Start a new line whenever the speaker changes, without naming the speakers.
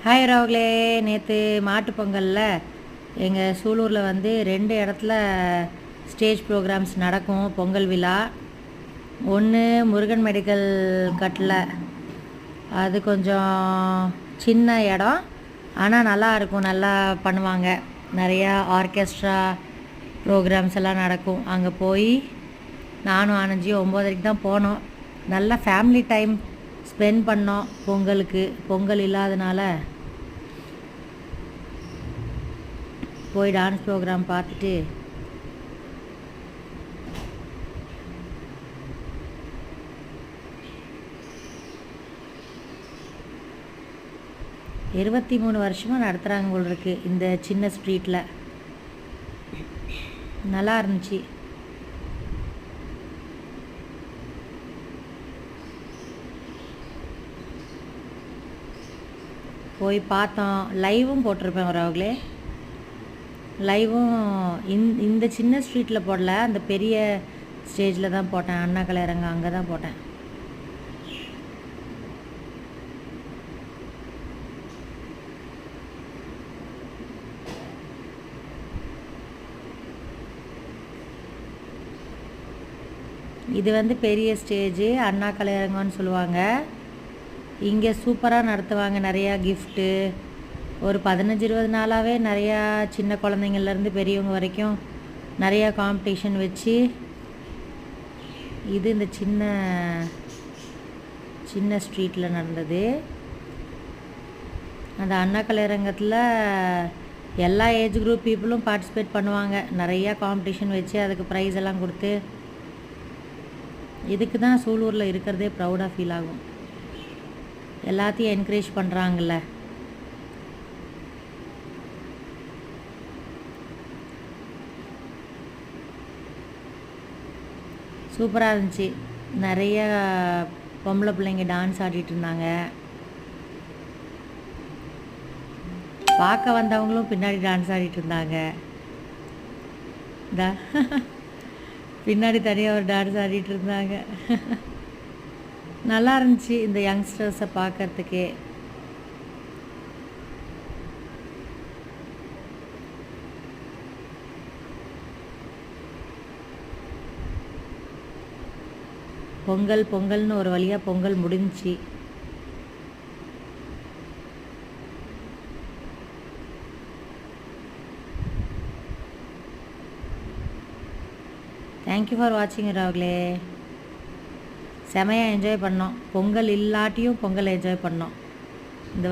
Hi ராகுலே, நேற்று மாட்டு பொங்கலில் எங்கள் சூலூரில் வந்து 2 இடத்துல ஸ்டேஜ் ப்ரோக்ராம்ஸ் நடக்கும். பொங்கல் விழா ஒன்று முருகன் மெடிக்கல் கட்டில், அது கொஞ்சம் சின்ன இடம், ஆனால் நல்லா இருக்கும், நல்லா பண்ணுவாங்க. நிறையா ஆர்கெஸ்ட்ரா ப்ரோக்ராம்ஸ் எல்லாம் நடக்கும். அங்கே போய் நானும் ஆனஞ்சியும் 9:30 தான் போனோம். நல்லா ஃபேமிலி டைம் ஸ்பெண்ட் பண்ணோம். பொங்கல் இல்லாதனால போய் டான்ஸ் ப்ரோக்ராம் பார்த்துட்டு இருபத்தி 3 வருஷமாக நடத்துகிறாங்க போல் இருக்கு இந்த சின்ன ஸ்ட்ரீட்டில். நல்லா இருந்துச்சு. போய் பார்த்தோம். லைவும் போட்டிருப்பேன் ராகுலே. லைவும் இந்த சின்ன ஸ்ட்ரீட்டில் போடல, அந்த பெரிய ஸ்டேஜில் தான் போட்டேன். அண்ணா கலையரங்க அங்கே தான் போட்டேன். இது வந்து பெரிய ஸ்டேஜு, அண்ணா கலையரங்கன்னு சொல்லுவாங்க. இங்கே சூப்பராக நடத்துவாங்க. நிறையா கிஃப்ட்டு, ஒரு 15-20 நாளாகவே நிறையா சின்ன குழந்தைங்கள்லேருந்து பெரியவங்க வரைக்கும் நிறையா காம்படிஷன் வச்சு, இது இந்த சின்ன ஸ்ட்ரீட்டில் நடந்தது. அந்த அண்ணா கலையரங்கத்தில் எல்லா ஏஜ் குரூப் பீப்புளும் பார்ட்டிசிபேட் பண்ணுவாங்க. நிறையா காம்படிஷன் வச்சு அதுக்கு ப்ரைஸ் எல்லாம் கொடுத்து, இதுக்கு தான் சூலூரில் இருக்கிறதே ப்ரௌடாக ஃபீல் ஆகும். எல்லாத்தையும் என்கரேஜ் பண்ணுறாங்கல்ல. சூப்பராக இருந்துச்சு. நிறைய பொம்பளை பிள்ளைங்க டான்ஸ் ஆடிட்டு இருந்தாங்க. பார்க்க வந்தவங்களும் பின்னாடி டான்ஸ் ஆடிட்டு இருந்தாங்க. பின்னாடி தனியாக ஒரு டான்ஸ் ஆடிட்டு இருந்தாங்க. நல்லா இருந்துச்சு இந்த யங்ஸ்டர்ஸை பார்க்கறதுக்கே. பொங்கல்னு ஒரு வழியாக பொங்கல் முடிஞ்சிச்சு. தேங்க்யூ ஃபார் வாட்சிங் ராகுலே. செமையாக என்ஜாய் பண்ணோம். பொங்கல் இல்லாட்டியும் பொங்கல் என்ஜாய் பண்ணோம்.